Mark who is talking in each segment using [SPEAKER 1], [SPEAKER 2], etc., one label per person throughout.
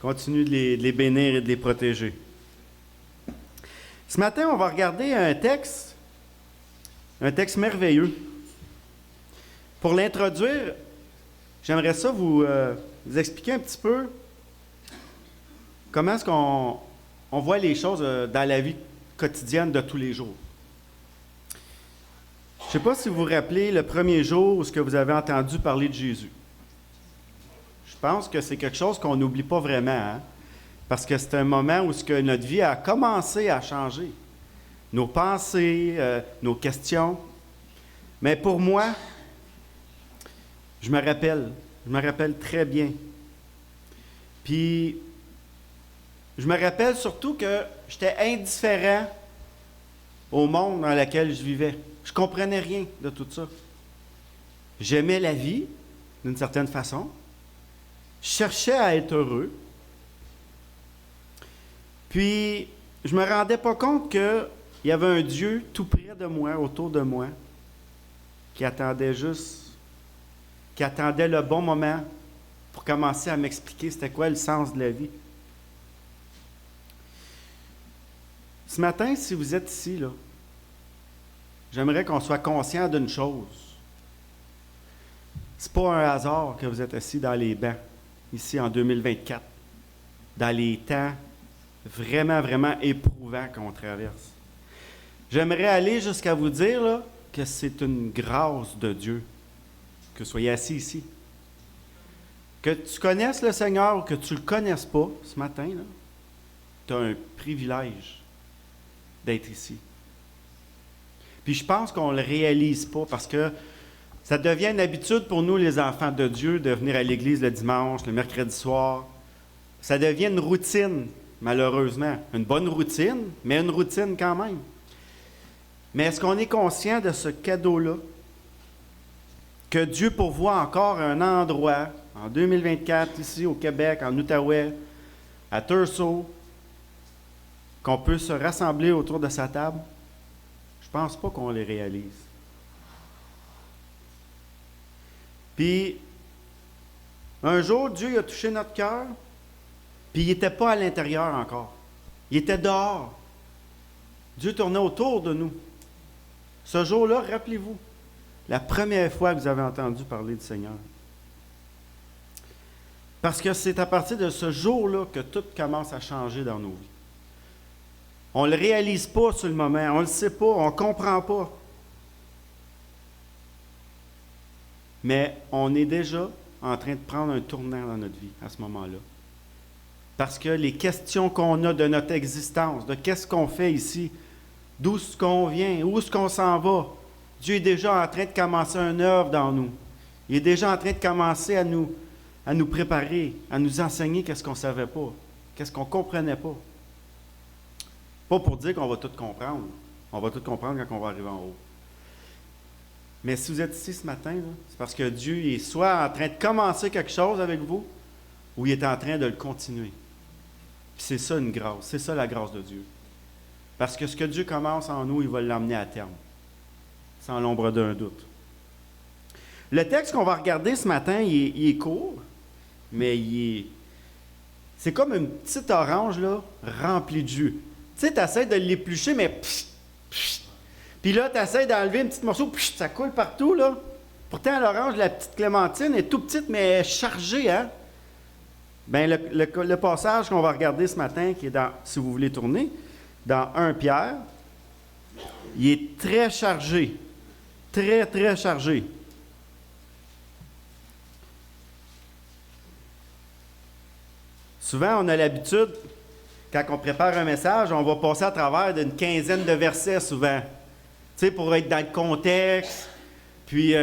[SPEAKER 1] Continue de les bénir et de les protéger. Ce matin, on va regarder un texte merveilleux. Pour l'introduire, j'aimerais ça vous expliquer un petit peu comment est-ce qu'on voit les choses dans la vie quotidienne de tous les jours. Je ne sais pas si vous vous rappelez le premier jour où vous avez entendu parler de Jésus. Je pense que c'est quelque chose qu'on n'oublie pas vraiment, hein? Parce que c'est un moment où notre vie a commencé à changer. Nos pensées, nos questions. Mais pour moi, je me rappelle très bien. Puis, je me rappelle surtout que j'étais indifférent au monde dans lequel je vivais. Je ne comprenais rien de tout ça. J'aimais la vie, d'une certaine façon. Je cherchais à être heureux. Puis, je ne me rendais pas compte qu'il y avait un Dieu tout près de moi, autour de moi, qui attendait le bon moment pour commencer à m'expliquer c'était quoi le sens de la vie. Ce matin, si vous êtes ici, là, j'aimerais qu'on soit conscient d'une chose. C'est pas un hasard que vous êtes assis dans les bancs, ici en 2024, dans les temps vraiment, vraiment éprouvants qu'on traverse. J'aimerais aller jusqu'à vous dire là, que c'est une grâce de Dieu que vous soyez assis ici. Que tu connaisses le Seigneur ou que tu ne le connaisses pas ce matin, tu as un privilège d'être ici. Puis je pense qu'on ne le réalise pas parce que ça devient une habitude pour nous, les enfants de Dieu, de venir à l'église le dimanche, le mercredi soir. Ça devient une routine, malheureusement. Une bonne routine, mais une routine quand même. Mais est-ce qu'on est conscient de ce cadeau-là? Que Dieu pourvoit encore un endroit, en 2024, ici au Québec, en Outaouais, à Thurso, qu'on peut se rassembler autour de sa table? Je ne pense pas qu'on les réalise. Puis, un jour, Dieu a touché notre cœur, puis il n'était pas à l'intérieur encore. Il était dehors. Dieu tournait autour de nous. Ce jour-là, rappelez-vous, la première fois que vous avez entendu parler du Seigneur. Parce que c'est à partir de ce jour-là que tout commence à changer dans nos vies. On ne le réalise pas sur le moment, on ne le sait pas, on ne comprend pas. Mais on est déjà en train de prendre un tournant dans notre vie à ce moment-là. Parce que les questions qu'on a de notre existence, de qu'est-ce qu'on fait ici, d'où est-ce qu'on vient, où est-ce qu'on s'en va, Dieu est déjà en train de commencer une œuvre dans nous. Il est déjà en train de commencer à nous préparer, à nous enseigner qu'est-ce qu'on ne savait pas, qu'est-ce qu'on ne comprenait pas. Pas pour dire qu'on va tout comprendre. On va tout comprendre quand on va arriver en haut. Mais si vous êtes ici ce matin, là, c'est parce que Dieu est soit en train de commencer quelque chose avec vous, ou il est en train de le continuer. Puis c'est ça une grâce, c'est ça la grâce de Dieu. Parce que ce que Dieu commence en nous, il va l'emmener à terme, sans l'ombre d'un doute. Le texte qu'on va regarder ce matin, il est court, mais c'est comme une petite orange là, remplie de jus. Tu sais, tu essaies de l'éplucher, mais puis là, tu essaies d'enlever un petit morceau, ça coule partout, là. Pourtant, l'orange, la petite clémentine, est tout petite, mais chargée, hein? Bien, le passage qu'on va regarder ce matin, qui est dans, si vous voulez tourner, dans 1 Pierre, il est très chargé. Très, très chargé. Souvent, on a l'habitude, quand on prépare un message, on va passer à travers d'une quinzaine de versets souvent. Tu sais, pour être dans le contexte, puis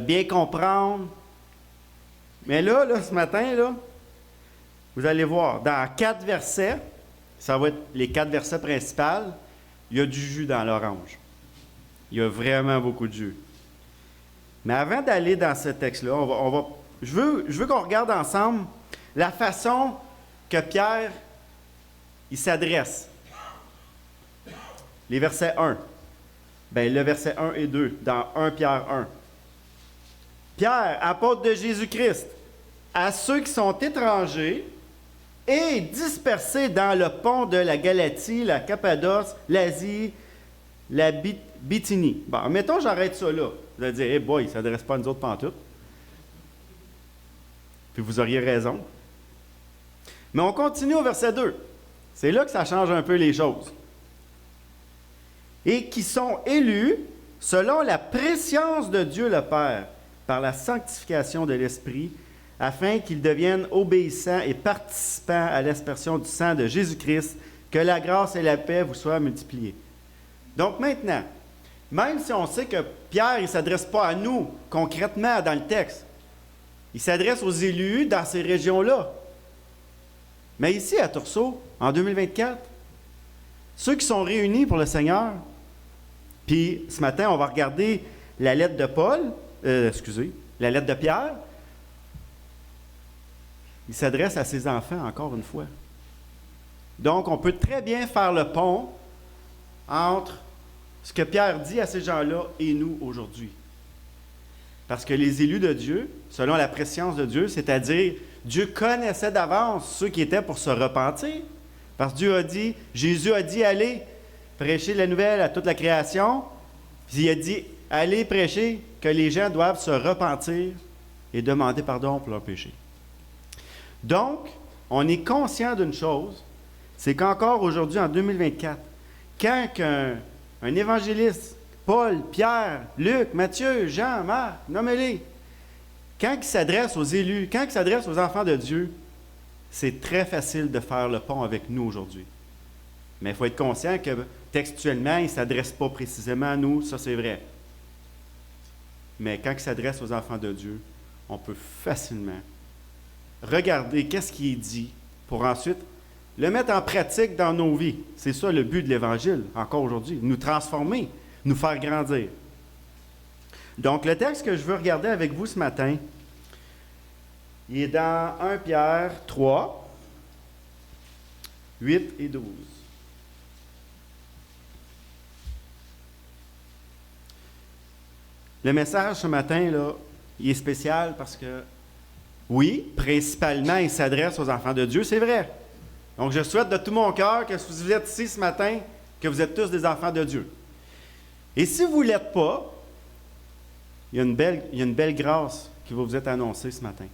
[SPEAKER 1] bien comprendre. Mais là, ce matin, là, vous allez voir, dans 4 versets, ça va être les 4 versets principaux, il y a du jus dans l'orange. Il y a vraiment beaucoup de jus. Mais avant d'aller dans ce texte-là, je veux qu'on regarde ensemble la façon que Pierre il s'adresse. Les versets 1. Bien, le verset 1 et 2, dans 1 Pierre 1. Pierre, apôtre de Jésus-Christ, à ceux qui sont étrangers et dispersés dans le pont de la Galatie, la Cappadoce, l'Asie, la Bithynie. Bon, mettons, j'arrête ça là. Vous allez dire, hey boy, ça ne s'adresse pas à nous autres pantoute. Puis vous auriez raison. Mais on continue au verset 2. C'est là que ça change un peu les choses. Et qui sont élus selon la préscience de Dieu le Père, par la sanctification de l'Esprit, afin qu'ils deviennent obéissants et participants à l'aspersion du sang de Jésus-Christ, que la grâce et la paix vous soient multipliées. Donc maintenant, même si on sait que Pierre ne s'adresse pas à nous concrètement dans le texte, il s'adresse aux élus dans ces régions-là. Mais ici, à Tursault, en 2024, ceux qui sont réunis pour le Seigneur, puis ce matin, on va regarder la lettre de la lettre de Pierre. Il s'adresse à ses enfants, encore une fois. Donc, on peut très bien faire le pont entre ce que Pierre dit à ces gens-là et nous aujourd'hui. Parce que les élus de Dieu, selon la préscience de Dieu, c'est-à-dire, Dieu connaissait d'avance ceux qui étaient pour se repentir. Parce que Jésus a dit, allez prêcher la nouvelle à toute la création. Puis il a dit, allez prêcher que les gens doivent se repentir et demander pardon pour leurs péchés. Donc, on est conscient d'une chose, c'est qu'encore aujourd'hui, en 2024, quand un évangéliste, Paul, Pierre, Luc, Matthieu, Jean, Marc, nommez-les, quand il s'adresse aux élus, quand il s'adresse aux enfants de Dieu, c'est très facile de faire le pont avec nous aujourd'hui. Mais il faut être conscient que textuellement, il ne s'adresse pas précisément à nous, ça c'est vrai. Mais quand il s'adresse aux enfants de Dieu, on peut facilement regarder qu'est-ce qui est dit pour ensuite le mettre en pratique dans nos vies. C'est ça le but de l'Évangile, encore aujourd'hui, nous transformer, nous faire grandir. Donc, le texte que je veux regarder avec vous ce matin, il est dans 1 Pierre 3, 8 et 12. Le message ce matin, là, il est spécial parce que, oui, principalement, il s'adresse aux enfants de Dieu, c'est vrai. Donc, je souhaite de tout mon cœur que si vous êtes ici ce matin, que vous êtes tous des enfants de Dieu. Et si vous ne l'êtes pas, il y a une belle grâce qui va vous être annoncée ce matin.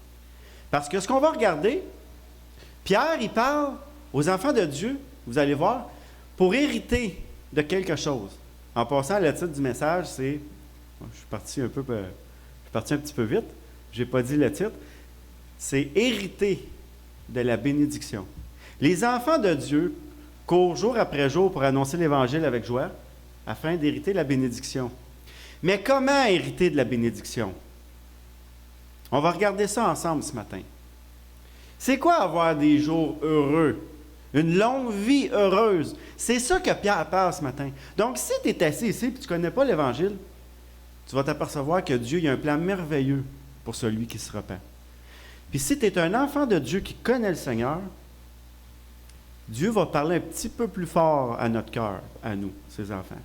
[SPEAKER 1] Parce que ce qu'on va regarder, Pierre, il parle aux enfants de Dieu, vous allez voir, pour hériter de quelque chose. En passant, le titre du message, c'est... Je suis parti un petit peu vite, je n'ai pas dit le titre. C'est hériter de la bénédiction. Les enfants de Dieu courent jour après jour pour annoncer l'Évangile avec joie, afin d'hériter la bénédiction. Mais comment hériter de la bénédiction? On va regarder ça ensemble ce matin. C'est quoi avoir des jours heureux? Une longue vie heureuse. C'est ça que Pierre parle ce matin. Donc, si tu es assis ici et tu ne connais pas l'Évangile, tu vas t'apercevoir que Dieu il a un plan merveilleux pour celui qui se repent. Puis si tu es un enfant de Dieu qui connaît le Seigneur, Dieu va parler un petit peu plus fort à notre cœur, à nous, ses enfants.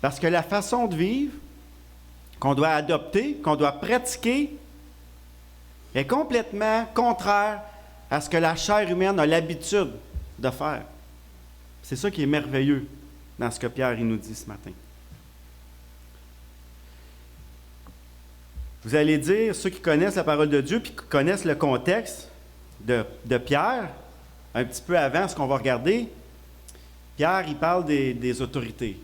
[SPEAKER 1] Parce que la façon de vivre qu'on doit adopter, qu'on doit pratiquer, est complètement contraire à ce que la chair humaine a l'habitude de faire. C'est ça qui est merveilleux dans ce que Pierre il nous dit ce matin. Vous allez dire, ceux qui connaissent la parole de Dieu puis qui connaissent le contexte de Pierre, un petit peu avant ce qu'on va regarder, Pierre, il parle des autorités.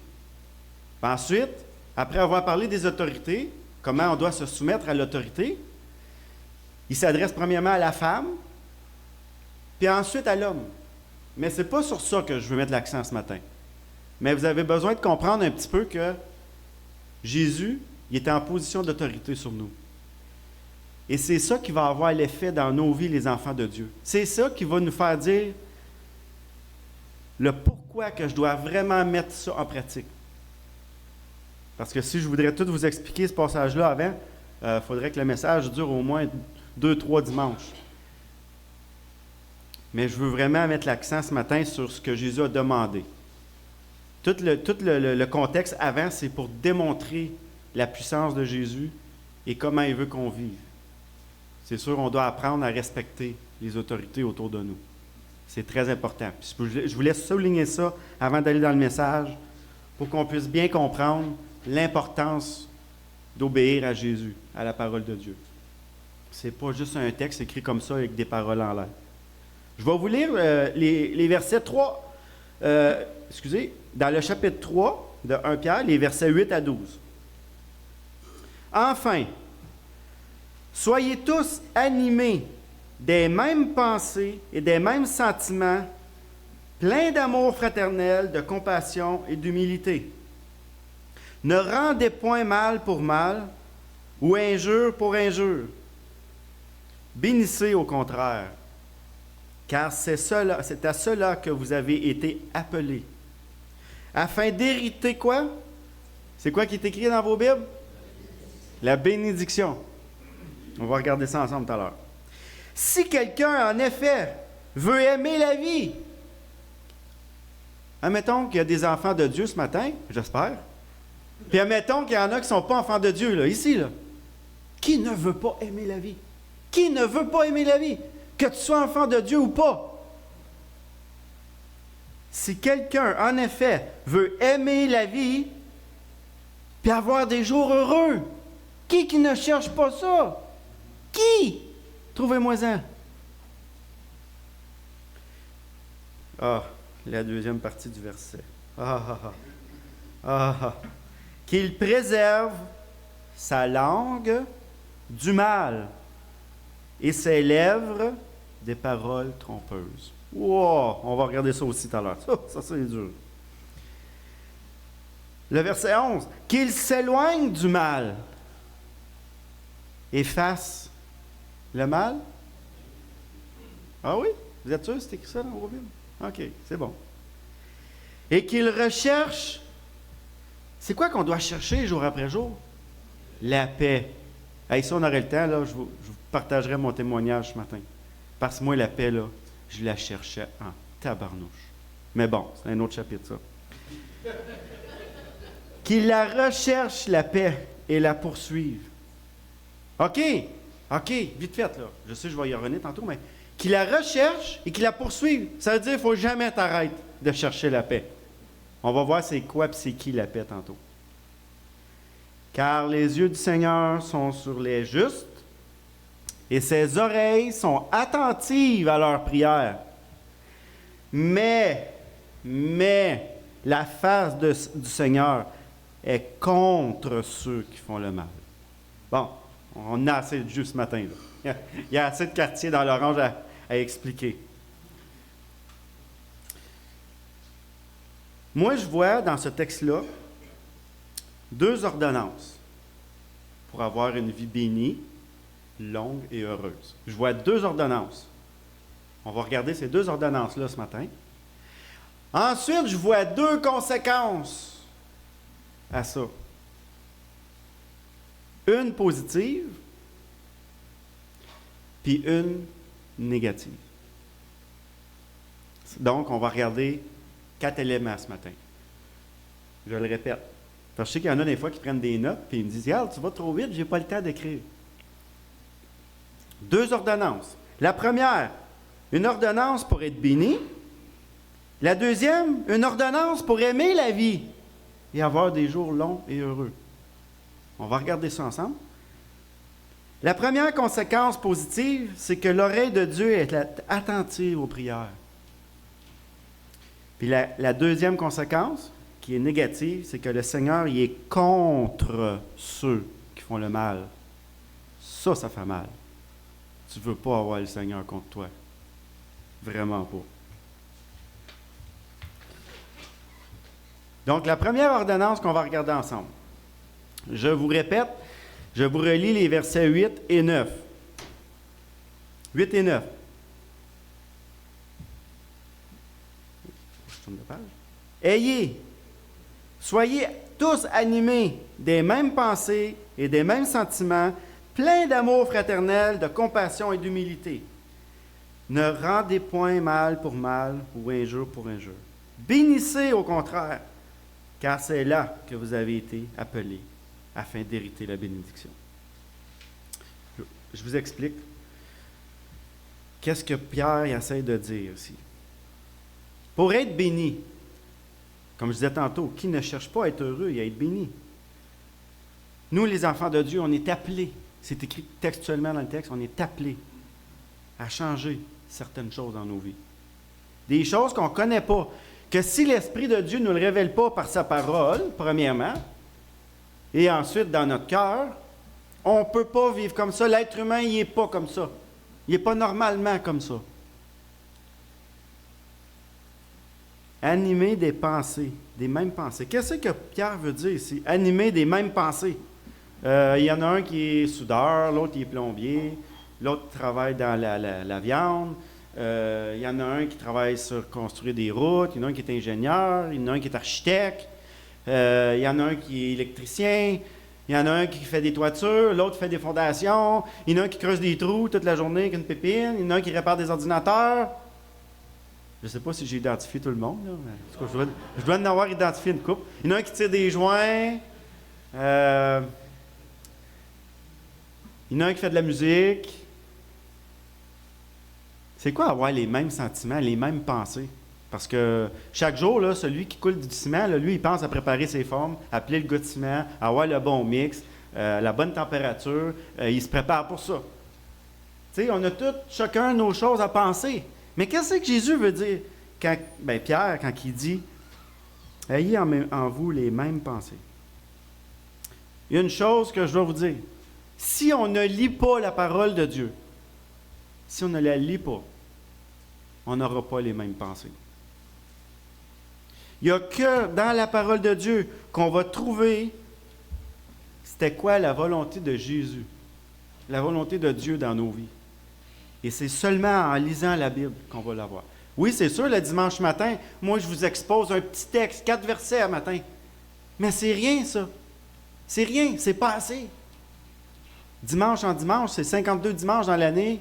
[SPEAKER 1] Puis ensuite, après avoir parlé des autorités, comment on doit se soumettre à l'autorité, il s'adresse premièrement à la femme, puis ensuite à l'homme. Mais ce n'est pas sur ça que je veux mettre l'accent ce matin. Mais vous avez besoin de comprendre un petit peu que Jésus, il était en position d'autorité sur nous. Et c'est ça qui va avoir l'effet dans nos vies, les enfants de Dieu. C'est ça qui va nous faire dire le pourquoi que je dois vraiment mettre ça en pratique. Parce que si je voudrais tout vous expliquer ce passage-là avant, il faudrait que le message dure au moins 2-3 dimanches. Mais je veux vraiment mettre l'accent ce matin sur ce que Jésus a demandé. Tout le contexte avant, c'est pour démontrer la puissance de Jésus et comment il veut qu'on vive. C'est sûr, on doit apprendre à respecter les autorités autour de nous. C'est très important. Puis je voulais souligner ça avant d'aller dans le message pour qu'on puisse bien comprendre l'importance d'obéir à Jésus, à la parole de Dieu. Ce n'est pas juste un texte écrit comme ça avec des paroles en l'air. Je vais vous lire les versets 3, dans le chapitre 3 de 1 Pierre, les versets 8 à 12. Enfin, soyez tous animés des mêmes pensées et des mêmes sentiments, pleins d'amour fraternel, de compassion et d'humilité. Ne rendez point mal pour mal ou injure pour injure. Bénissez au contraire, car c'est à cela que vous avez été appelés, afin d'hériter quoi? C'est quoi qui est écrit dans vos Bibles? La bénédiction. On va regarder ça ensemble tout à l'heure. Si quelqu'un, en effet, veut aimer la vie, admettons qu'il y a des enfants de Dieu ce matin, j'espère, puis admettons qu'il y en a qui ne sont pas enfants de Dieu, là, ici, là. Qui ne veut pas aimer la vie? Qui ne veut pas aimer la vie? Que tu sois enfant de Dieu ou pas. Si quelqu'un, en effet, veut aimer la vie, puis avoir des jours heureux, qui ne cherche pas ça? Qui? Trouvez-moi-en. La deuxième partie du verset. Qu'il préserve sa langue du mal et ses lèvres des paroles trompeuses. Wow! On va regarder ça aussi tout à l'heure. Ça c'est dur. Le verset 11. Qu'il s'éloigne du mal et fasse le mal. Ah oui? Vous êtes sûr que c'est écrit ça dans vos Bibles? OK, c'est bon. Et qu'il recherche. C'est quoi qu'on doit chercher jour après jour? La paix. Si on aurait le temps, là, je vous partagerai mon témoignage ce matin. Parce que moi, la paix, là, je la cherchais en tabarnouche. Mais bon, c'est un autre chapitre, ça. Qu'il la recherche, la paix, et la poursuive. OK, vite fait, là. Je sais, je vais y revenir tantôt, mais qu'il la recherche et qu'il la poursuive. Ça veut dire qu'il ne faut jamais t'arrêter de chercher la paix. On va voir c'est quoi et c'est qui la paix tantôt. Car les yeux du Seigneur sont sur les justes et ses oreilles sont attentives à leurs prières. Mais la face du Seigneur est contre ceux qui font le mal. Bon, on a assez de jus ce matin, là. Il y a assez de quartiers dans l'orange à expliquer. Moi, je vois dans ce texte-là 2 ordonnances pour avoir une vie bénie, longue et heureuse. Je vois 2 ordonnances. On va regarder ces 2 ordonnances-là ce matin. Ensuite, je vois 2 conséquences à ça. Une positive, puis une négative. Donc, on va regarder 4 éléments ce matin. Je le répète. Parce que je sais qu'il y en a des fois qui prennent des notes, puis ils me disent « Regarde, tu vas trop vite, je n'ai pas le temps d'écrire. » 2 ordonnances. La première, une ordonnance pour être béni. La deuxième, une ordonnance pour aimer la vie et avoir des jours longs et heureux. On va regarder ça ensemble. La première conséquence positive, c'est que l'oreille de Dieu est attentive aux prières. Puis la deuxième conséquence, qui est négative, c'est que le Seigneur il est contre ceux qui font le mal. Ça fait mal. Tu ne veux pas avoir le Seigneur contre toi. Vraiment pas. Donc, la première ordonnance qu'on va regarder ensemble. Je vous répète, je vous relis les versets 8 et 9. 8 et 9. Je tourne de page. Soyez tous animés des mêmes pensées et des mêmes sentiments, pleins d'amour fraternel, de compassion et d'humilité. Ne rendez point mal pour mal ou injure pour injure. Bénissez au contraire, car c'est là que vous avez été appelés afin d'hériter la bénédiction. Je vous explique. Qu'est-ce que Pierre essaie de dire ici? Pour être béni, comme je disais tantôt, qui ne cherche pas à être heureux et à être béni? Nous, les enfants de Dieu, on est appelés, c'est écrit textuellement dans le texte, on est appelés à changer certaines choses dans nos vies. Des choses qu'on ne connaît pas, que si l'Esprit de Dieu ne nous le révèle pas par sa parole, premièrement, et ensuite dans notre cœur, on ne peut pas vivre comme ça. L'être humain, il n'est pas comme ça. Il n'est pas normalement comme ça. Animer des pensées, des mêmes pensées. Qu'est-ce que Pierre veut dire ici? Animer des mêmes pensées. Il y en a un qui est soudeur, l'autre qui est plombier, l'autre travaille dans la viande. Il y en a un qui travaille sur construire des routes, il y en a un qui est ingénieur, il y en a un qui est architecte, il y en a un qui est électricien, il y en a un qui fait des toitures, l'autre fait des fondations, il y en a un qui creuse des trous toute la journée avec une pépine, il y en a un qui répare des ordinateurs. Je ne sais pas si j'ai identifié tout le monde, là, mais en tout cas, je dois en avoir identifié une couple. Il y en a un qui tire des joints, il y en a un qui fait de la musique. C'est quoi avoir les mêmes sentiments, les mêmes pensées? Parce que chaque jour, là, celui qui coule du ciment, là, lui, il pense à préparer ses formes, à plier le gars de ciment, à avoir le bon mix, la bonne température. Il se prépare pour ça. Tu sais, on a tous, chacun, nos choses à penser. Mais qu'est-ce que Jésus veut dire? Pierre, quand il dit « Ayez en vous les mêmes pensées ». Il y a une chose que je dois vous dire. Si on ne lit pas la parole de Dieu, si on ne la lit pas, on n'aura pas les mêmes pensées. Il n'y a que dans la parole de Dieu qu'on va trouver c'était quoi la volonté de Jésus, la volonté de Dieu dans nos vies. Et c'est seulement en lisant la Bible qu'on va l'avoir. Oui, c'est sûr, le dimanche matin, moi, je vous expose un petit texte, 4 versets à matin. Mais c'est rien, ça. C'est rien, c'est pas assez. Dimanche en dimanche, c'est 52 dimanches dans l'année.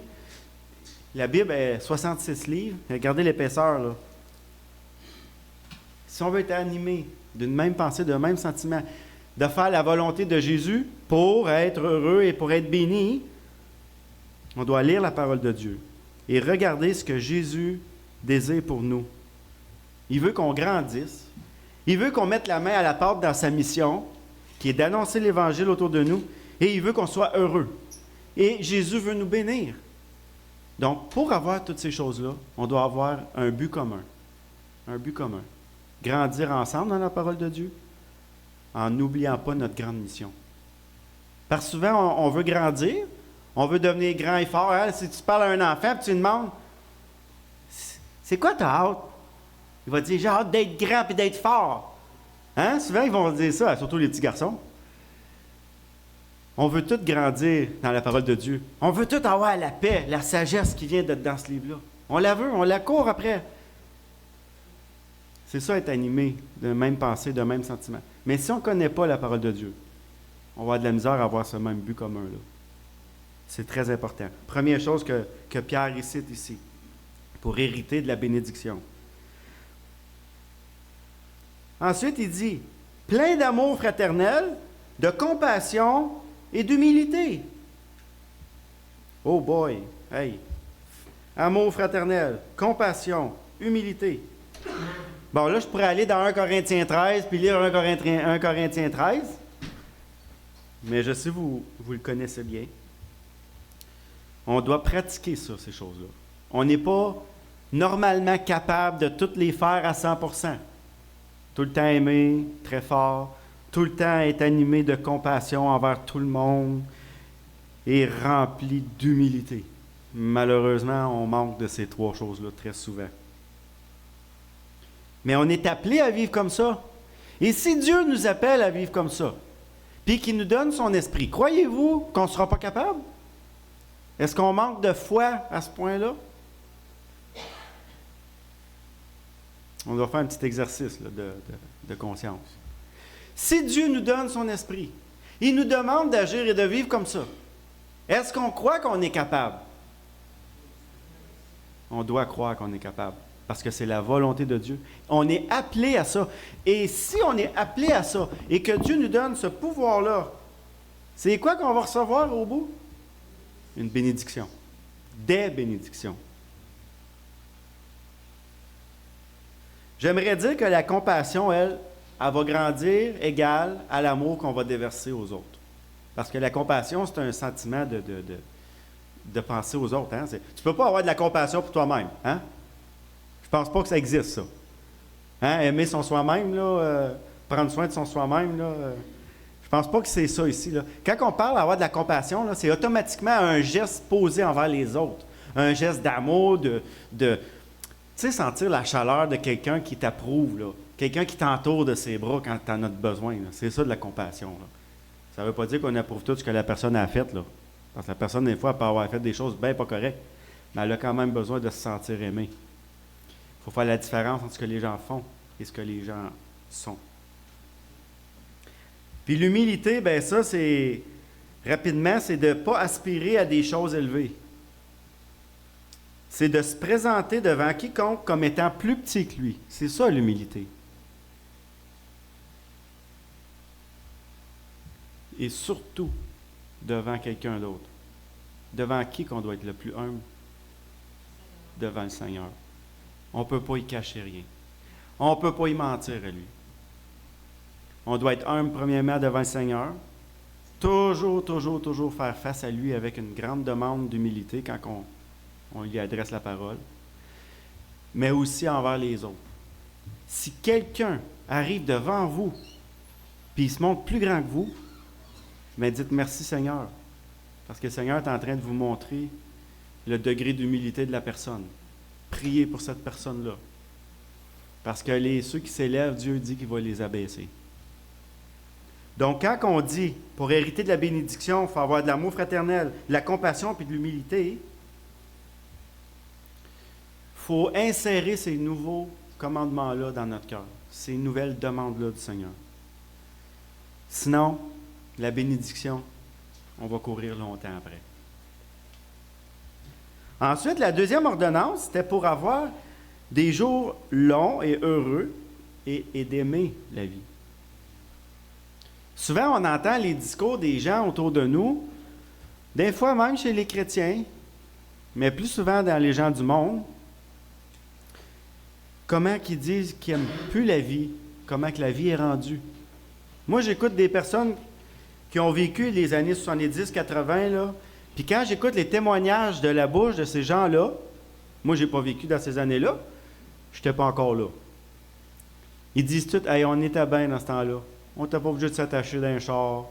[SPEAKER 1] La Bible est 66 livres. Regardez l'épaisseur, là. Si on veut être animé d'une même pensée, d'un même sentiment, de faire la volonté de Jésus pour être heureux et pour être béni, on doit lire la parole de Dieu et regarder ce que Jésus désire pour nous. Il veut qu'on grandisse. Il veut qu'on mette la main à la pâte dans sa mission, qui est d'annoncer l'Évangile autour de nous, et il veut qu'on soit heureux. Et Jésus veut nous bénir. Donc, pour avoir toutes ces choses-là, on doit avoir un but commun. Un but commun. Grandir ensemble dans la parole de Dieu, en n'oubliant pas notre grande mission. Parce que souvent, on veut grandir, on veut devenir grand et fort. Hein? Si tu parles à un enfant et tu lui demandes « C'est quoi ta hâte? » Il va te dire « J'ai hâte d'être grand et d'être fort. » Hein? Souvent, ils vont dire ça, surtout les petits garçons. On veut tous grandir dans la parole de Dieu. On veut tous avoir la paix, la sagesse qui vient dans ce livre-là. On la veut, on la court après. C'est ça, être animé de même pensée, de même sentiment. Mais si on ne connaît pas la parole de Dieu, on va avoir de la misère à avoir ce même but commun-là. C'est très important. Première chose que Pierre cite ici, pour hériter de la bénédiction. Ensuite, il dit, plein d'amour fraternel, de compassion et d'humilité. Oh boy! Hey! Amour fraternel, compassion, humilité. Bon, là, je pourrais aller dans 1 Corinthiens 13 puis lire 1 Corinthiens 13. Mais je sais, vous le connaissez bien. On doit pratiquer ça, ces choses-là. On n'est pas normalement capable de toutes les faire à 100%. Tout le temps aimer, très fort. Tout le temps être animé de compassion envers tout le monde et rempli d'humilité. Malheureusement, on manque de ces 3 choses-là très souvent. Mais on est appelé à vivre comme ça. Et si Dieu nous appelle à vivre comme ça, puis qu'il nous donne son esprit, croyez-vous qu'on ne sera pas capable? Est-ce qu'on manque de foi à ce point-là? On doit faire un petit exercice là, de conscience. Si Dieu nous donne son esprit, il nous demande d'agir et de vivre comme ça. Est-ce qu'on croit qu'on est capable? On doit croire qu'on est capable, parce que c'est la volonté de Dieu. On est appelé à ça. Et si on est appelé à ça, et que Dieu nous donne ce pouvoir-là, c'est quoi qu'on va recevoir au bout? Une bénédiction. Des bénédictions. J'aimerais dire que la compassion, elle va grandir égale à l'amour qu'on va déverser aux autres. Parce que la compassion, c'est un sentiment de penser aux autres. Hein? Tu ne peux pas avoir de la compassion pour toi-même. Hein? Je pense pas que ça existe, ça. Hein? Aimer son soi-même, là, prendre soin de son soi-même, là, je pense pas que c'est ça ici. Là. Quand on parle d'avoir de la compassion, là, c'est automatiquement un geste posé envers les autres. Un geste d'amour, tu sais, sentir la chaleur de quelqu'un qui t'approuve, là. Quelqu'un qui t'entoure de ses bras quand tu en as besoin. Là. C'est ça de la compassion. Là. Ça ne veut pas dire qu'on approuve tout ce que la personne a fait. Là. Parce que la personne, des fois, elle peut avoir fait des choses bien pas correctes, mais elle a quand même besoin de se sentir aimée. Il faut faire la différence entre ce que les gens font et ce que les gens sont. Puis l'humilité, bien ça, c'est, rapidement, c'est de ne pas aspirer à des choses élevées. C'est de se présenter devant quiconque comme étant plus petit que lui. C'est ça l'humilité. Et surtout devant quelqu'un d'autre. Devant qui qu'on doit être le plus humble? Devant le Seigneur. On ne peut pas y cacher rien. On ne peut pas y mentir à lui. On doit être humble premièrement devant le Seigneur. Toujours faire face à lui avec une grande demande d'humilité quand on lui adresse la parole. Mais aussi envers les autres. Si quelqu'un arrive devant vous puis il se montre plus grand que vous, mais dites merci Seigneur. Parce que le Seigneur est en train de vous montrer le degré d'humilité de la personne. Priez pour cette personne-là. Parce que ceux qui s'élèvent, Dieu dit qu'il va les abaisser. Donc, quand on dit, pour hériter de la bénédiction, il faut avoir de l'amour fraternel, de la compassion et de l'humilité, il faut insérer ces nouveaux commandements-là dans notre cœur, ces nouvelles demandes-là du Seigneur. Sinon, la bénédiction, on va courir longtemps après. Ensuite, la deuxième ordonnance, c'était pour avoir des jours longs et heureux et d'aimer la vie. Souvent, on entend les discours des gens autour de nous, des fois même chez les chrétiens, mais plus souvent dans les gens du monde, comment qu'ils disent qu'ils n'aiment plus la vie, comment que la vie est rendue. Moi, j'écoute des personnes qui ont vécu les années 70-80, là, puis quand j'écoute les témoignages de la bouche de ces gens-là, moi, je n'ai pas vécu dans ces années-là, je n'étais pas encore là. Ils disent tout, hey, on était bien dans ce temps-là. On n'était pas obligé de s'attacher d'un char.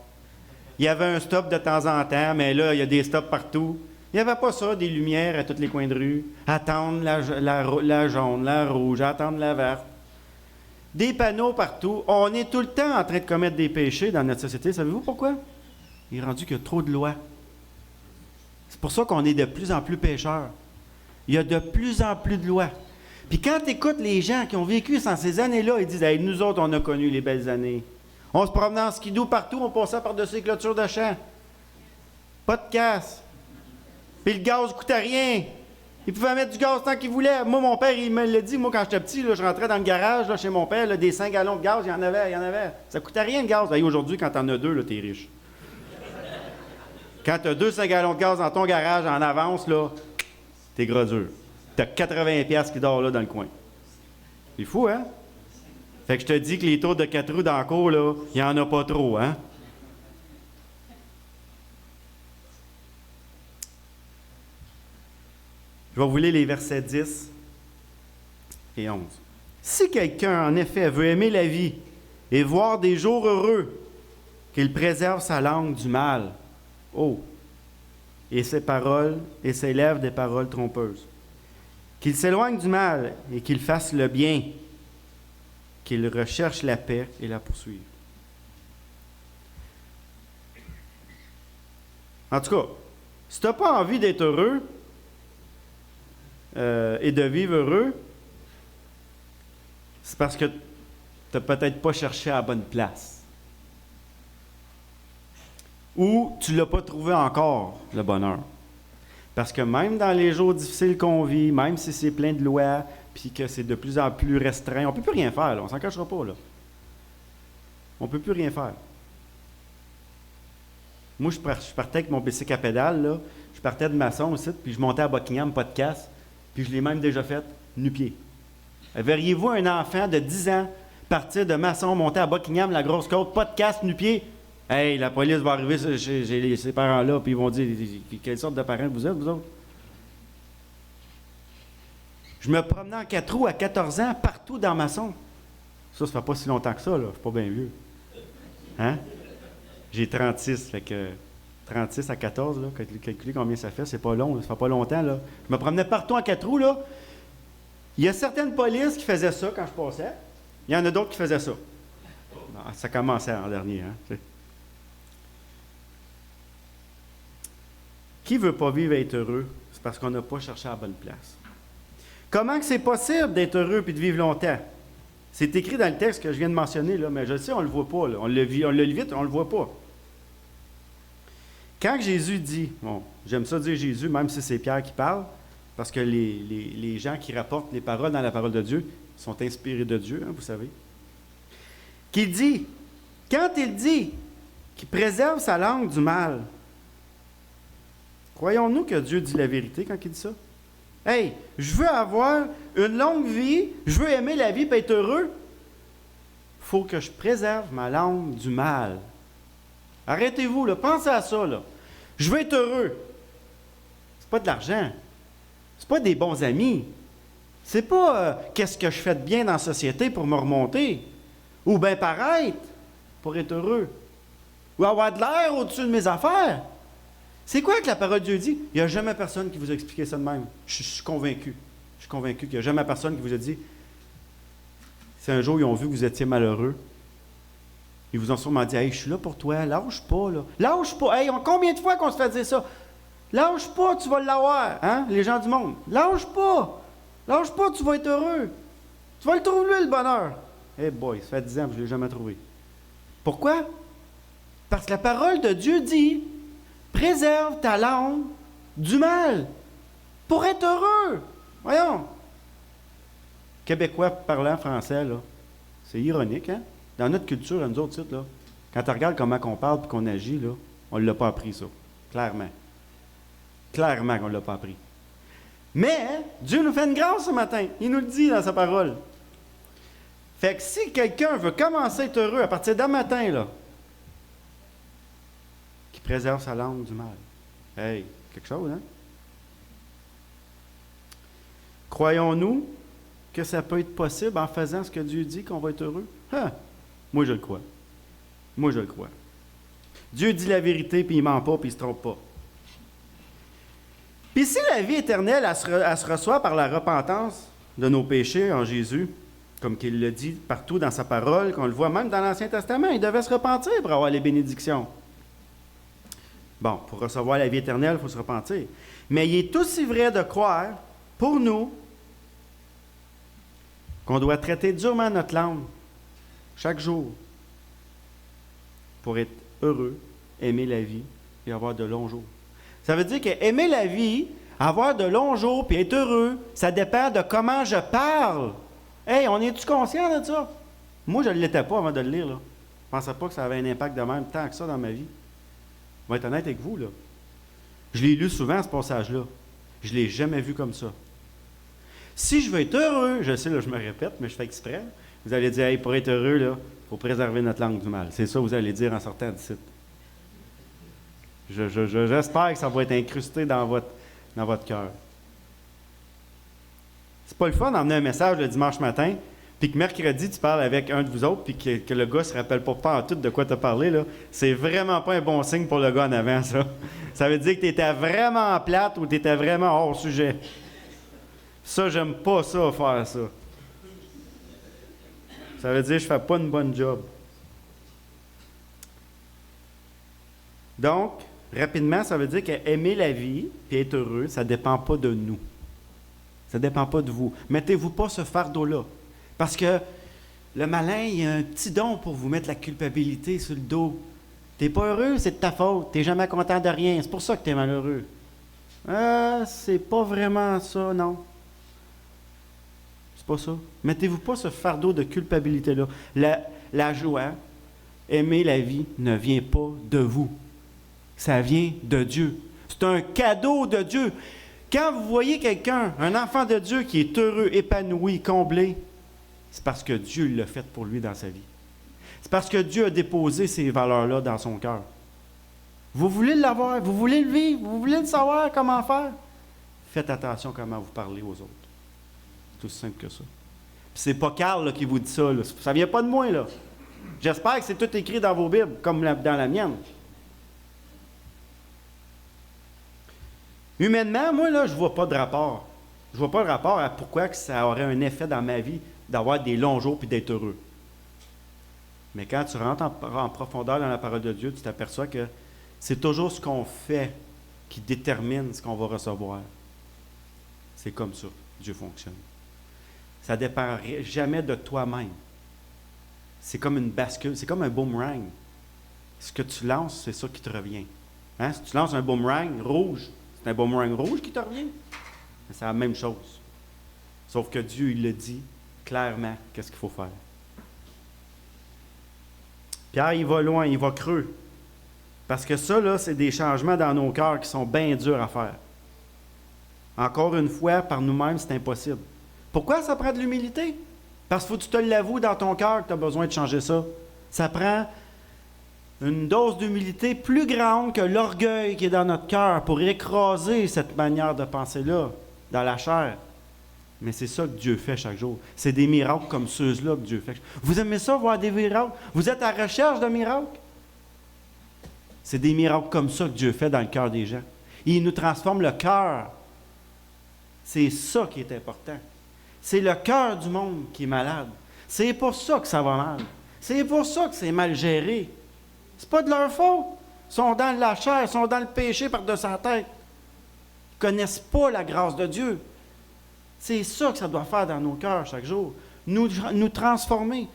[SPEAKER 1] Il y avait un stop de temps en temps, mais là, il y a des stops partout. Il n'y avait pas ça, des lumières à tous les coins de rue. Attendre la jaune, la rouge, attendre la verte. Des panneaux partout. On est tout le temps en train de commettre des péchés dans notre société. Savez-vous pourquoi? Il est rendu qu'il y a trop de lois. C'est pour ça qu'on est de plus en plus pécheurs. Il y a de plus en plus de lois. Puis quand tu écoutes les gens qui ont vécu dans ces années-là, ils disent hey, « nous autres, on a connu les belles années. On se promenait en skidoo partout, on passait par-dessus les clôtures de champs. Pas de casse. Puis le gaz ne coûtait rien. Il pouvait mettre du gaz tant qu'il voulait. Moi, mon père, il me l'a dit. Moi, quand j'étais petit, là, je rentrais dans le garage là, chez mon père, là, des 5 gallons de gaz, il y en avait. Ça ne coûtait rien, le gaz. Et aujourd'hui, quand tu en as 2, tu es riche. Quand tu as 5 gallons de gaz dans ton garage en avance, là, t'es gros dur. Tu as 80$ qui dort là dans le coin. C'est fou, hein? Fait que je te dis que les tours de 4 roues dans la cour, là, il n'y en a pas trop, hein? Je vais vous lire les versets 10 et 11. Si quelqu'un, en effet, veut aimer la vie et voir des jours heureux, qu'il préserve sa langue du mal, et ses paroles et ses lèvres des paroles trompeuses, qu'il s'éloigne du mal et qu'il fasse le bien, qu'il recherche la paix et la poursuive. En tout cas, si tu n'as pas envie d'être heureux et de vivre heureux, c'est parce que tu n'as peut-être pas cherché à la bonne place. Ou tu ne l'as pas trouvé encore, le bonheur. Parce que même dans les jours difficiles qu'on vit, même si c'est plein de lois, puis que c'est de plus en plus restreint, on ne peut plus rien faire, là, on ne s'en cachera pas. Là. On ne peut plus rien faire. Moi, je partais avec mon bicycle à pédale, là, je partais de Masson aussi, puis je montais à Buckingham, pas de casse, puis je l'ai même déjà fait nu-pied. Verriez-vous un enfant de 10 ans partir de Masson, monter à Buckingham, la grosse côte, pas de casque, nu-pied? Hey, la police va arriver chez ces parents-là, puis ils vont dire, quelle sorte de parents vous êtes, vous autres? Je me promenais en 4 roues à 14 ans, partout dans Masson. Ça fait pas si longtemps que ça, là. Je suis pas bien vieux. Hein? J'ai 36, fait que 36 à 14, là, calculez combien ça fait, c'est pas long, ça fait pas longtemps, là. Je me promenais partout en 4 roues, là. Il y a certaines polices qui faisaient ça quand je passais. Il y en a d'autres qui faisaient ça. Non, ça commençait en dernier, hein. Qui ne veut pas vivre et être heureux? C'est parce qu'on n'a pas cherché à la bonne place. Comment que c'est possible d'être heureux et de vivre longtemps? C'est écrit dans le texte que je viens de mentionner, là, mais je le sais, on ne le voit pas. Là. On le lit vite, on ne le voit pas. Quand Jésus dit, bon, j'aime ça dire Jésus, même si c'est Pierre qui parle, parce que les gens qui rapportent les paroles dans la parole de Dieu sont inspirés de Dieu, hein, vous savez. Qu'il dit, quand il dit qu'il préserve sa langue du mal, croyons-nous que Dieu dit la vérité quand il dit ça? Hey, je veux avoir une longue vie, je veux aimer la vie et être heureux. Il faut que je préserve ma langue du mal. Arrêtez-vous, là, pensez à ça. Là. Je veux être heureux. C'est pas de l'argent. C'est pas des bons amis. C'est pas qu'est-ce que je fais de bien dans la société pour me remonter. Ou bien paraître pour être heureux. Ou avoir de l'air au-dessus de mes affaires. C'est quoi que la parole de Dieu dit? Il n'y a jamais personne qui vous a expliqué ça de même. Je suis convaincu. Je suis convaincu qu'il n'y a jamais personne qui vous a dit, si un jour ils ont vu que vous étiez malheureux, ils vous ont sûrement dit, « Hey, je suis là pour toi, lâche pas, là. Lâche pas. Hey, combien de fois qu'on se fait dire ça? Lâche pas, tu vas l'avoir, hein, les gens du monde. Lâche pas. Lâche pas, tu vas être heureux. Tu vas le trouver, le bonheur. » Eh boy, ça fait 10 ans que je ne l'ai jamais trouvé. Pourquoi? Parce que la parole de Dieu dit, préserve ta langue du mal pour être heureux. Voyons. Québécois parlant français, là, c'est ironique, hein? Dans notre culture, à nous autres, là, quand tu regardes comment on parle et qu'on agit, là, on ne l'a pas appris, ça. Clairement. Clairement qu'on ne l'a pas appris. Mais Dieu nous fait une grâce ce matin. Il nous le dit dans sa parole. Fait que si quelqu'un veut commencer à être heureux à partir d'un matin, là, qui préserve sa langue du mal. Hey, quelque chose, hein? Croyons-nous que ça peut être possible en faisant ce que Dieu dit qu'on va être heureux? Hein? Moi, je le crois. Moi, je le crois. Dieu dit la vérité, puis il ne ment pas, puis il ne se trompe pas. Puis si la vie éternelle, elle se reçoit par la repentance de nos péchés en Jésus, comme qu'il le dit partout dans sa parole, qu'on le voit même dans l'Ancien Testament, il devait se repentir pour avoir les bénédictions. Bon, pour recevoir la vie éternelle, il faut se repentir. Mais il est aussi vrai de croire, pour nous, qu'on doit traiter durement notre langue, chaque jour, pour être heureux, aimer la vie et avoir de longs jours. Ça veut dire qu'aimer la vie, avoir de longs jours puis être heureux, ça dépend de comment je parle. Hey, on est-tu conscient de ça? Moi, je ne l'étais pas avant de le lire. Là. Je ne pensais pas que ça avait un impact de même tant que ça dans ma vie. Je vais être honnête avec vous. Là. Je l'ai lu souvent, ce passage-là. Je ne l'ai jamais vu comme ça. Si je veux être heureux, je sais, là, je me répète, mais je fais exprès, vous allez dire, hey, pour être heureux, il faut préserver notre langue du mal. C'est ça que vous allez dire en sortant d'ici. J'espère que ça va être incrusté dans votre cœur. C'est pas le fun d'emmener un message le dimanche matin, puis que mercredi, tu parles avec un de vous autres, puis que le gars ne se rappelle pas en tout de quoi tu as parlé. Là. C'est vraiment pas un bon signe pour le gars en avant, ça. Ça veut dire que tu étais vraiment plate ou tu étais vraiment hors sujet. Ça, j'aime pas ça, faire ça. Ça veut dire que je fais pas une bonne job. Donc, rapidement, ça veut dire qu'aimer la vie et être heureux, ça ne dépend pas de nous. Ça ne dépend pas de vous. Mettez-vous pas ce fardeau-là. Parce que le malin, il a un petit don pour vous mettre la culpabilité sur le dos. Tu n'es pas heureux, c'est de ta faute. Tu n'es jamais content de rien. C'est pour ça que tu es malheureux. C'est pas vraiment ça, non. C'est pas ça. Mettez-vous pas ce fardeau de culpabilité-là. La joie, aimer la vie, ne vient pas de vous. Ça vient de Dieu. C'est un cadeau de Dieu. Quand vous voyez quelqu'un, un enfant de Dieu qui est heureux, épanoui, comblé, c'est parce que Dieu l'a fait pour lui dans sa vie. C'est parce que Dieu a déposé ces valeurs-là dans son cœur. Vous voulez l'avoir, vous voulez le vivre, vous voulez le savoir comment faire. Faites attention à comment vous parlez aux autres. C'est aussi simple que ça. Puis c'est pas Carl là, qui vous dit ça. Là. Ça vient pas de moi. Là. J'espère que c'est tout écrit dans vos Bibles, comme dans la mienne. Humainement, moi, là, je ne vois pas de rapport. Je ne vois pas le rapport à pourquoi que ça aurait un effet dans ma vie d'avoir des longs jours et d'être heureux. Mais quand tu rentres en profondeur dans la parole de Dieu, tu t'aperçois que c'est toujours ce qu'on fait qui détermine ce qu'on va recevoir. C'est comme ça que Dieu fonctionne. Ça ne dépend jamais de toi-même. C'est comme une bascule, c'est comme un boomerang. Ce que tu lances, c'est ça qui te revient. Hein? Si tu lances un boomerang rouge, c'est un boomerang rouge qui te revient. C'est la même chose. Sauf que Dieu, il le dit clairement, qu'est-ce qu'il faut faire. Pierre, il va loin, il va creux. Parce que ça, là, c'est des changements dans nos cœurs qui sont bien durs à faire. Encore une fois, par nous-mêmes, c'est impossible. Pourquoi ça prend de l'humilité? Parce qu'il faut que tu te l'avoues dans ton cœur que tu as besoin de changer ça. Ça prend une dose d'humilité plus grande que l'orgueil qui est dans notre cœur pour écraser cette manière de penser-là dans la chair. Mais c'est ça que Dieu fait chaque jour. C'est des miracles comme ceux-là que Dieu fait. Vous aimez ça, voir des miracles? Vous êtes à la recherche de miracles? C'est des miracles comme ça que Dieu fait dans le cœur des gens. Il nous transforme le cœur. C'est ça qui est important. C'est le cœur du monde qui est malade. C'est pour ça que ça va mal. C'est pour ça que c'est mal géré. C'est pas de leur faute. Ils sont dans la chair, ils sont dans le péché par-dessus la tête. Ils ne connaissent pas la grâce de Dieu. C'est ça que ça doit faire dans nos cœurs chaque jour. Nous transformer.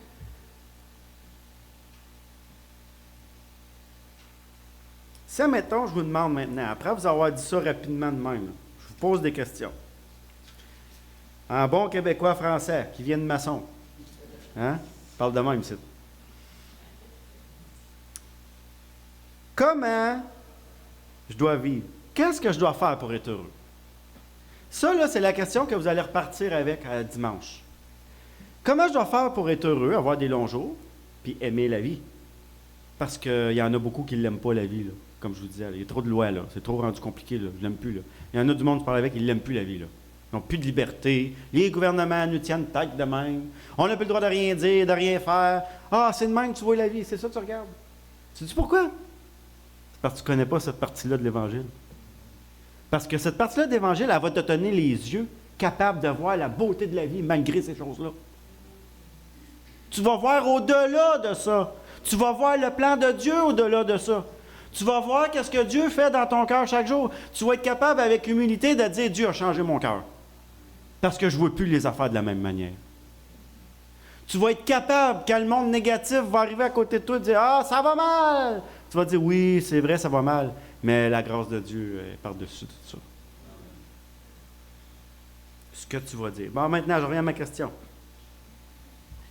[SPEAKER 1] Si, admettons, je vous demande maintenant, après vous avoir dit ça rapidement de même, là, je vous pose des questions. En bon québécois français, qui vient de maçon. Hein? Parle de même, c'est. Comment je dois vivre? Qu'est-ce que je dois faire pour être heureux? Ça, là, c'est la question que vous allez repartir avec dimanche. Comment je dois faire pour être heureux, avoir des longs jours, puis aimer la vie? Parce qu'il y en a beaucoup qui ne l'aiment pas, la vie, là. Comme je vous disais, il y a trop de lois, là. C'est trop rendu compliqué, là. Je ne l'aime plus, là. Il y en a du monde qui parle avec, ils ne l'aiment plus, la vie, là. Ils n'ont plus de liberté. Les gouvernements nous tiennent tête de même. On n'a plus le droit de rien dire, de rien faire. Ah, c'est de même que tu vois la vie. C'est ça que tu regardes. Tu dis pourquoi? C'est parce que tu ne connais pas cette partie-là de l'Évangile. Parce que cette partie-là de l'Évangile, elle va te donner les yeux capables de voir la beauté de la vie malgré ces choses-là. Tu vas voir au-delà de ça. Tu vas voir le plan de Dieu au-delà de ça. Tu vas voir qu'est-ce que Dieu fait dans ton cœur chaque jour. Tu vas être capable avec humilité de dire « Dieu a changé mon cœur. » Parce que je ne vois plus les affaires de la même manière. Tu vas être capable, quand le monde négatif va arriver à côté de toi, de dire « Ah, ça va mal! » Tu vas dire « Oui, c'est vrai, ça va mal. » Mais la grâce de Dieu est par-dessus tout ça. Ce que tu vas dire. Bon, maintenant, je reviens à ma question.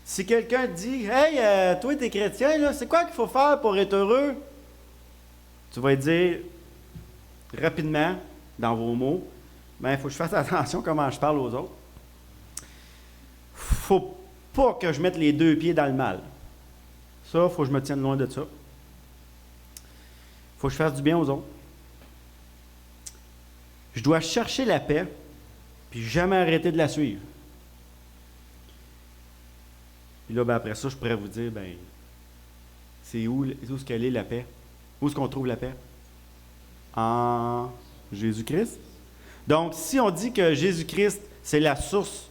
[SPEAKER 1] Si quelqu'un te dit « Hey, toi, t'es chrétien, là, c'est quoi qu'il faut faire pour être heureux? » Tu vas dire rapidement, dans vos mots, « Bien, il faut que je fasse attention comment je parle aux autres. Il ne faut pas que je mette les deux pieds dans le mal. Ça, il faut que je me tienne loin de ça. Il faut que je fasse du bien aux autres. Je dois chercher la paix, puis jamais arrêter de la suivre. » Puis là, ben, après ça, je pourrais vous dire, ben, c'est où est-ce qu'elle est la paix? Où est-ce qu'on trouve la paix? En Jésus-Christ. Donc, si on dit que Jésus-Christ, c'est la source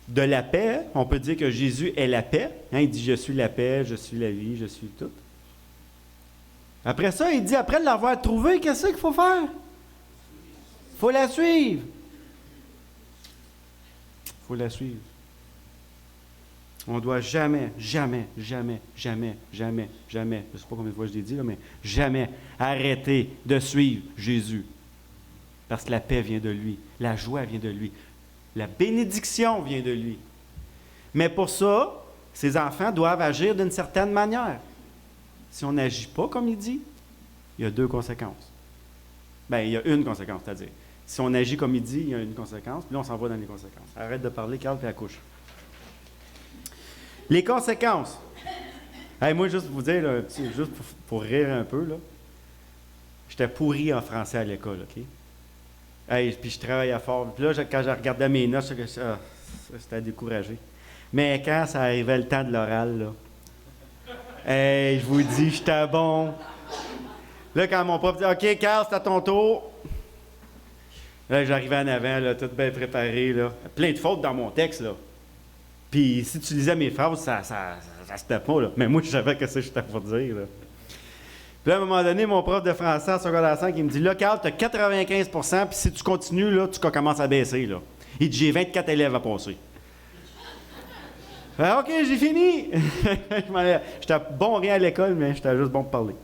[SPEAKER 1] de la paix, on peut dire que Jésus est la paix. Hein, il dit, je suis la paix, je suis la vie, je suis tout. Après ça, il dit, après l'avoir trouvé, qu'est-ce qu'il faut faire? Il faut la suivre. Il faut la suivre. On ne doit jamais, jamais, jamais, jamais, jamais, jamais, je ne sais pas combien de fois je l'ai dit, là, mais jamais arrêter de suivre Jésus. Parce que la paix vient de lui, la joie vient de lui, la bénédiction vient de lui. Mais pour ça, ces enfants doivent agir d'une certaine manière. Si on n'agit pas comme il dit, il y a deux conséquences. Bien, il y a une conséquence, c'est-à-dire, Si on agit comme il dit, il y a une conséquence. Puis là, on s'en va dans les conséquences. Arrête de parler, Carl, puis accouche. Les conséquences. Hey, moi, juste pour vous dire, là, juste pour rire un peu, là, j'étais pourri en français à l'école, OK? Hey, puis je travaillais fort. Puis là, quand je regardais mes notes, c'était découragé. Mais quand ça arrivait le temps de l'oral, là, hey, je vous dis, j'étais bon. Là, quand mon prof dit « OK, Carl, c'est à ton tour », là, j'arrivais en avant, là, tout bien préparé, là. Plein de fautes dans mon texte, là. Puis si tu lisais mes phrases, ça se tape pas, là. Mais moi, je savais que ça, j'étais pour dire, là. Puis là, à un moment donné, mon prof de français en secondaire 5, il me dit « Là, Carl, tu as 95 puis si tu continues, là, tu commences à baisser, là. » Il dit « J'ai 24 élèves à passer. » OK, j'ai fini! J'étais bon rien à l'école, mais j'étais juste bon pour parler.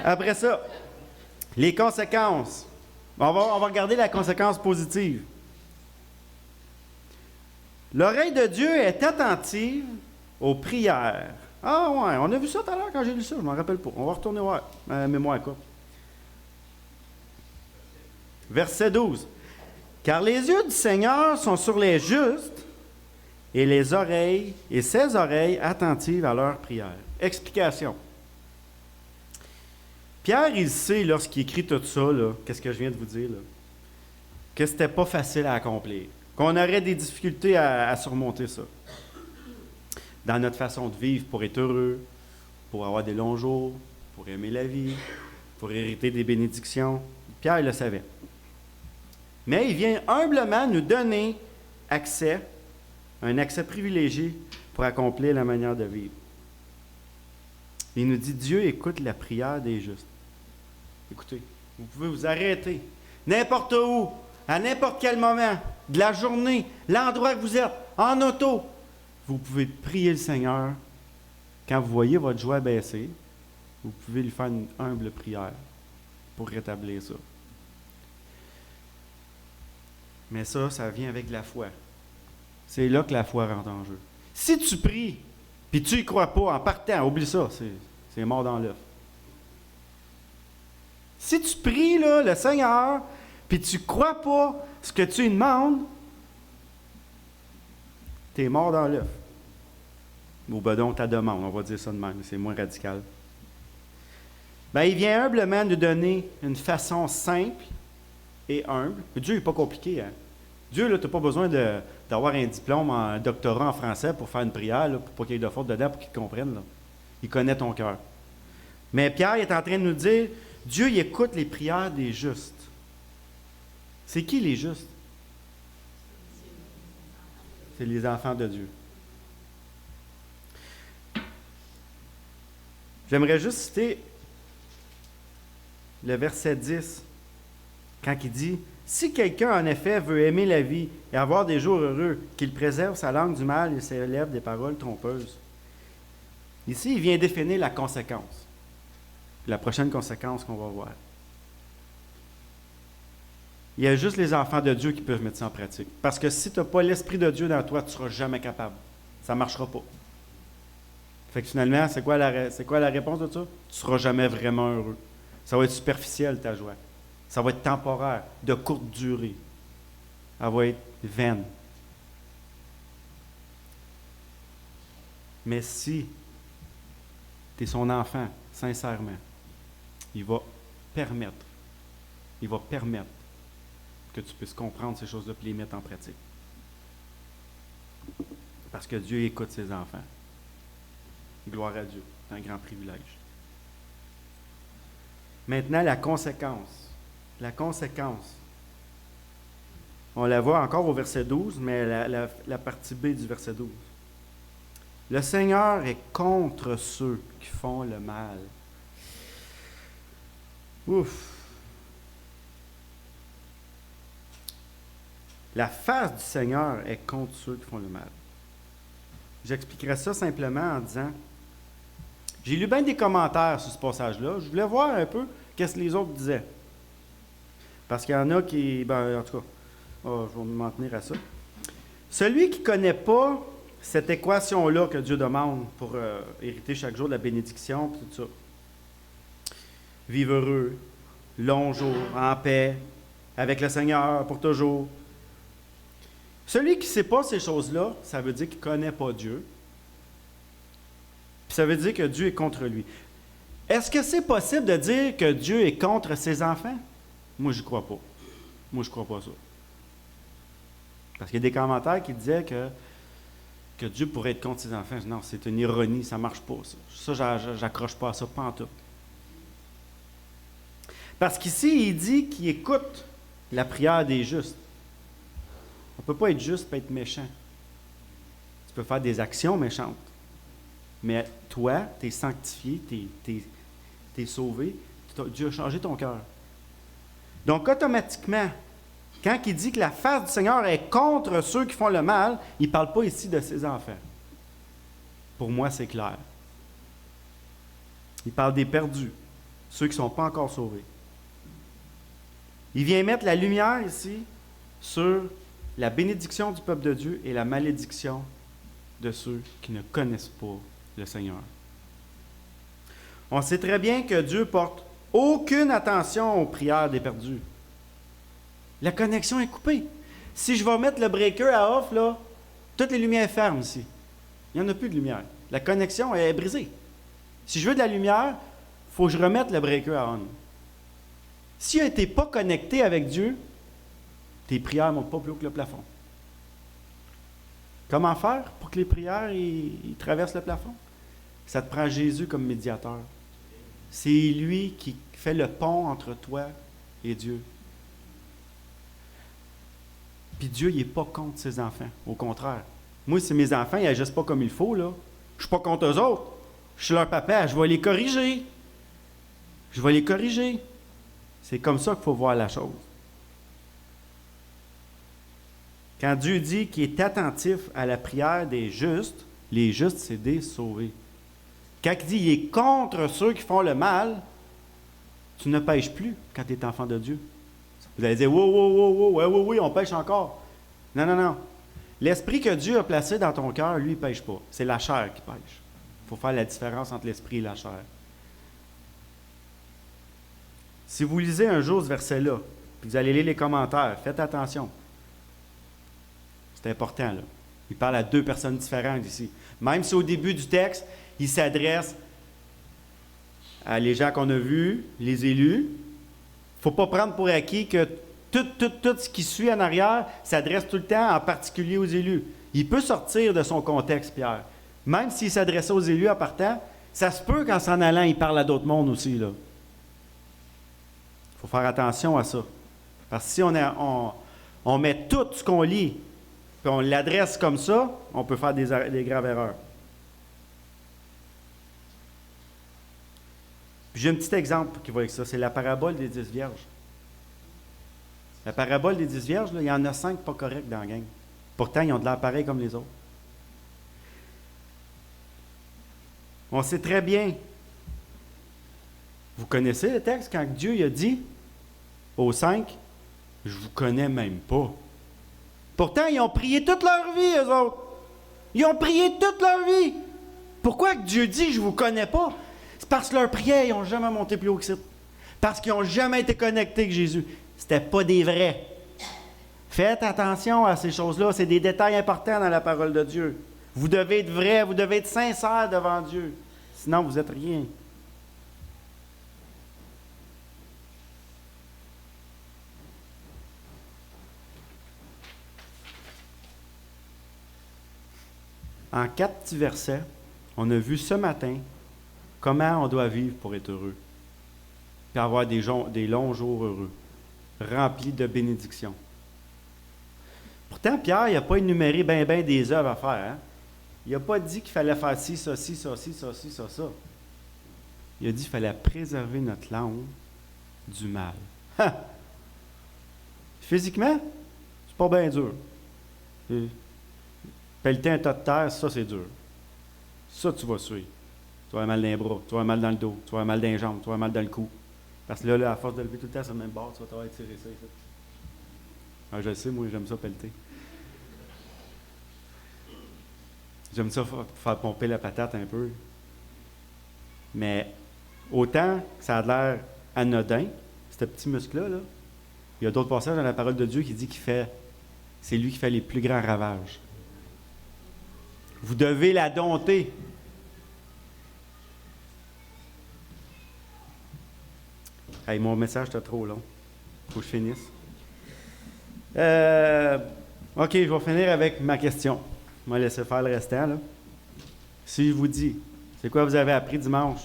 [SPEAKER 1] Après ça, les conséquences. On va regarder la conséquence positive. L'oreille de Dieu est attentive aux prières. Ah ouais, on a vu ça tout à l'heure quand j'ai lu ça, je ne m'en rappelle pas. On va retourner voir, mémoire courte. Verset 12. Car les yeux du Seigneur sont sur les justes et ses oreilles attentives à leurs prières. Explication. Pierre, il sait, lorsqu'il écrit tout ça, qu'est-ce que je viens de vous dire, là, que c'était pas facile à accomplir, qu'on aurait des difficultés à surmonter ça. Dans notre façon de vivre pour être heureux, pour avoir des longs jours, pour aimer la vie, pour hériter des bénédictions. Pierre, il le savait. Mais il vient humblement nous donner un accès privilégié pour accomplir la manière de vivre. Il nous dit, Dieu écoute la prière des justes. Écoutez, vous pouvez vous arrêter, n'importe où, à n'importe quel moment, de la journée, l'endroit que vous êtes, en auto, vous pouvez prier le Seigneur. Quand vous voyez votre joie baisser, vous pouvez lui faire une humble prière pour rétablir ça. Mais ça vient avec la foi. C'est là que la foi rentre en jeu. Si tu pries, puis tu n'y crois pas en partant, oublie ça, c'est mort dans l'œuf. Si tu pries là, le Seigneur, puis tu ne crois pas ce que tu lui demandes, tu es mort dans l'œuf. Ou ben donc ta demande, on va dire ça de même, c'est moins radical. Ben, il vient humblement nous donner une façon simple et humble. Dieu n'est pas compliqué, hein? Dieu, tu n'as pas besoin d'avoir un diplôme, un doctorat en français pour faire une prière, là, pour pas qu'il y ait de faute dedans, pour qu'il comprenne. Là. Il connaît ton cœur. Mais Pierre est en train de nous dire, Dieu il écoute les prières des justes. C'est qui les justes? C'est les enfants de Dieu. J'aimerais juste citer le verset 10, quand il dit « Si quelqu'un, en effet, veut aimer la vie et avoir des jours heureux, qu'il préserve sa langue du mal et s'élève des paroles trompeuses. » Ici, il vient définir la conséquence. La prochaine conséquence qu'on va voir. Il y a juste les enfants de Dieu qui peuvent mettre ça en pratique. Parce que si tu n'as pas l'Esprit de Dieu dans toi, tu ne seras jamais capable. Ça ne marchera pas. Fait que finalement, c'est quoi la réponse de ça? Tu ne seras jamais vraiment heureux. Ça va être superficiel, ta joie. Ça va être temporaire, de courte durée. Elle va être vaine. Mais si tu es son enfant, sincèrement, il va permettre que tu puisses comprendre ces choses-là et les mettre en pratique. Parce que Dieu écoute ses enfants. Gloire à Dieu. C'est un grand privilège. Maintenant, la conséquence. La conséquence. On la voit encore au verset 12, mais la partie B du verset 12. Le Seigneur est contre ceux qui font le mal. Ouf! La face du Seigneur est contre ceux qui font le mal. J'expliquerai ça simplement en disant, j'ai lu bien des commentaires sur ce passage-là. Je voulais voir un peu qu'est-ce que les autres disaient. Parce qu'il y en a qui, en tout cas, je vais m'en tenir à ça. Celui qui ne connaît pas cette équation-là que Dieu demande pour hériter chaque jour de la bénédiction, tout ça. Vivre heureux, long jour, en paix, avec le Seigneur pour toujours. Celui qui ne sait pas ces choses-là, ça veut dire qu'il ne connaît pas Dieu. Puis ça veut dire que Dieu est contre lui. Est-ce que c'est possible de dire que Dieu est contre ses enfants? Moi, je n'y crois pas. Moi, je ne crois pas ça. Parce qu'il y a des commentaires qui disaient que Dieu pourrait être contre ses enfants. Non, c'est une ironie, ça ne marche pas, ça. Ça, j'accroche pas à ça, pas en tout. Parce qu'ici, il dit qu'il écoute la prière des justes. On ne peut pas être juste et être méchant. Tu peux faire des actions méchantes. Mais toi, tu es sanctifié, tu es sauvé. Dieu a changé ton cœur. Donc, automatiquement, quand il dit que la face du Seigneur est contre ceux qui font le mal, il ne parle pas ici de ses enfants. Pour moi, c'est clair. Il parle des perdus, ceux qui ne sont pas encore sauvés. Il vient mettre la lumière ici sur la bénédiction du peuple de Dieu et la malédiction de ceux qui ne connaissent pas le Seigneur. On sait très bien que Dieu porte aucune attention aux prières des perdus. La connexion est coupée. Si je vais mettre le breaker à off, là, toutes les lumières ferment ici. Il n'y en a plus de lumière. La connexion est brisée. Si je veux de la lumière, il faut que je remette le breaker à on. Si tu n'es pas connecté avec Dieu, tes prières ne montent pas plus haut que le plafond. Comment faire pour que les prières ils traversent le plafond? Ça te prend Jésus comme médiateur. C'est lui qui fait le pont entre toi et Dieu. Puis Dieu, il n'est pas contre ses enfants. Au contraire. Moi, si mes enfants, ils n'agissent pas comme il faut, là, je ne suis pas contre eux autres. Je suis leur papa, je vais les corriger. Je vais les corriger. C'est comme ça qu'il faut voir la chose. Quand Dieu dit qu'il est attentif à la prière des justes, les justes, c'est des sauvés. Quand il dit qu'il est contre ceux qui font le mal, tu ne pêches plus quand tu es enfant de Dieu. Vous allez dire, oui, on pêche encore. Non, non, non. L'esprit que Dieu a placé dans ton cœur, lui, il ne pêche pas. C'est la chair qui pêche. Il faut faire la différence entre l'esprit et la chair. Si vous lisez un jour ce verset-là, puis vous allez lire les commentaires, faites attention. C'est important, là. Il parle à deux personnes différentes ici. Même si au début du texte, il s'adresse à les gens qu'on a vus, les élus, il ne faut pas prendre pour acquis que tout ce qui suit en arrière s'adresse tout le temps en particulier aux élus. Il peut sortir de son contexte, Pierre. Même s'il s'adressait aux élus en partant, ça se peut qu'en s'en allant, il parle à d'autres mondes aussi, là. Il faut faire attention à ça. Parce que si on met tout ce qu'on lit, puis on l'adresse comme ça, on peut faire des graves erreurs. Puis j'ai un petit exemple qui va avec ça, c'est la parabole des 10 vierges. La parabole des 10 vierges, là, il y en a 5 pas corrects dans la gang. Pourtant, ils ont de l'air pareil comme les autres. On sait très bien. Vous connaissez le texte quand Dieu il a dit aux 5, « Je vous connais même pas. » Pourtant, ils ont prié toute leur vie, eux autres. Ils ont prié toute leur vie. Pourquoi que Dieu dit « Je vous connais pas? » C'est parce que leurs prières, ils n'ont jamais monté plus haut que ça. Parce qu'ils n'ont jamais été connectés avec Jésus. C'était pas des vrais. Faites attention à ces choses-là. C'est des détails importants dans la parole de Dieu. Vous devez être vrai, vous devez être sincère devant Dieu. Sinon, vous n'êtes rien. En 4 petits versets, on a vu ce matin comment on doit vivre pour être heureux, puis avoir des longs jours heureux, remplis de bénédictions. Pourtant, Pierre, il n'a pas énuméré bien des œuvres à faire. Hein? Il n'a pas dit qu'il fallait faire ci, ça, ci, ça, ci, ça, ci, ça, ça. Il a dit qu'il fallait préserver notre langue du mal. Physiquement, c'est pas bien dur. Pelleter un tas de terre, ça, c'est dur. Ça, tu vas suivre. Tu vas avoir mal dans les bras, tu vas avoir mal dans le dos, tu vas avoir mal dans les jambes, tu vas avoir mal dans le cou. Parce que là, à force de lever tout le temps sur le même bord, tu vas t'avoir tiré ça ici. Ah, je le sais, moi, j'aime ça pelleter. J'aime ça faire pomper la patate un peu. Mais autant que ça a l'air anodin, ce petit muscle-là, là, Il y a d'autres passages dans la parole de Dieu qui dit c'est lui qui fait les plus grands ravages. Vous devez la dompter. Hey, mon message était trop long. Il faut que je finisse. OK, je vais finir avec ma question. Je vais laisser faire le restant, là. Si je vous dis, c'est quoi vous avez appris dimanche?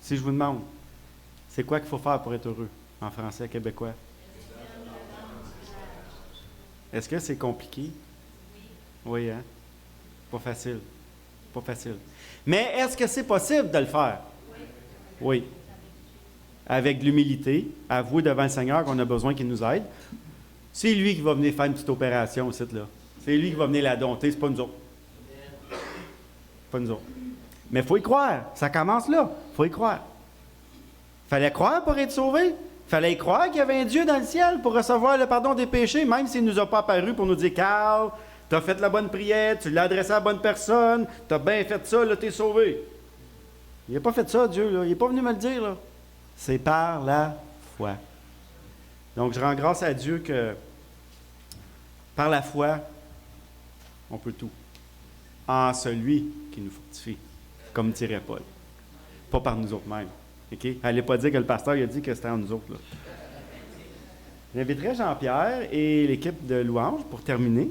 [SPEAKER 1] Si je vous demande, c'est quoi qu'il faut faire pour être heureux en français québécois? Est-ce que c'est compliqué? Oui, hein? Pas facile. Pas facile. Mais est-ce que c'est possible de le faire? Oui. Avec de l'humilité, avouer devant le Seigneur qu'on a besoin qu'il nous aide. C'est lui qui va venir faire une petite opération aussi, là. C'est lui qui va venir la dompter, c'est pas nous autres. Pas nous autres. Mais il faut y croire. Ça commence là. Il faut y croire. Fallait croire pour être sauvé. Fallait y croire qu'il y avait un Dieu dans le ciel pour recevoir le pardon des péchés, même s'il ne nous a pas apparu pour nous dire « Carl, tu as fait la bonne prière, tu l'as adressé à la bonne personne, tu as bien fait ça, là, tu es sauvé. » Il n'a pas fait ça, Dieu, là. Il n'est pas venu me le dire, là. C'est par la foi. Donc, je rends grâce à Dieu que par la foi, on peut tout. En celui qui nous fortifie, comme dirait Paul. Pas par nous autres mêmes. Okay? Allez pas dire que le pasteur il a dit que c'était en nous autres. Là. J'inviterai Jean-Pierre et l'équipe de louanges pour terminer.